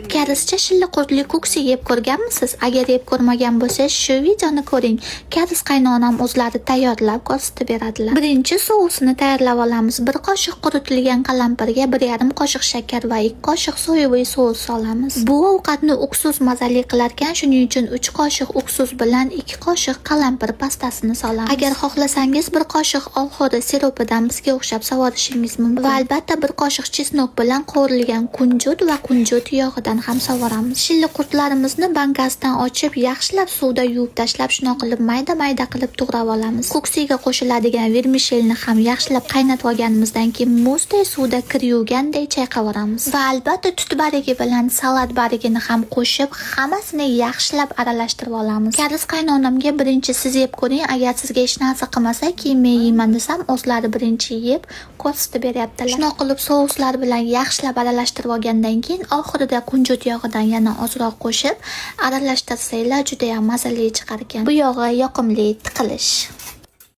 Karischa shilliqurtli ko'ksi yeb ko'rganmisiz? Agar yeb ko'rmagan bo'lsangiz, shu videoni ko'ring. Karis qaynonam o'zlari tayyorlab ko'rsatib beradilar. Birinchi sousini tayyorlab olamiz. 1 qoshiq quritilgan qalampirga 1,5 qoshiq shakar va 2 qoshiq soyavoy sos solamiz. Bu ovqatni uksus mazali qilarkan, shuning uchun 3 qoshiq uksus bilan 2 qoshiq qalampir pastasini solamiz. Agar xohlasangiz 1 qoshiq olxo'ri siropidan bizga o'xshab sovorishingiz mumkin. Va albatta 1 qoshiq chesnok bilan qovurilgan kunjut va kunjut yog'idan ham sovuramiz. Shilliqurtlarimizni bankasidan ochib, yaxshilab suvda yuvib tashlab, shuna qilib mayda-mayda qilib to'g'rab olamiz. Ko'ksiga qo'shiladigan vermishelni ham yaxshilab qaynatib olganimizdan keyin muzdek suvda kir yuvganday chayqab olamiz. Va albatta tut barigi bilan salat barigini ham qo'shib, hammasini yaxshilab aralashtirib olamiz. Karis qaynonamga birinchi siz yeb ko'ring, agar sizga hech narsa qilmasa, keyin men yeyman desam, o'zlari birinchi yeb ko'rsatib beryaptilar. Shuna qilib souslar bilan yaxshilab aralashtirib olgandan keyin oxirida kunjut yog'idan yana ozroq qo'shib aralashtirsanglar juda ham mazali chiqar ekan. Bu yog'i yoqimli tiqilish.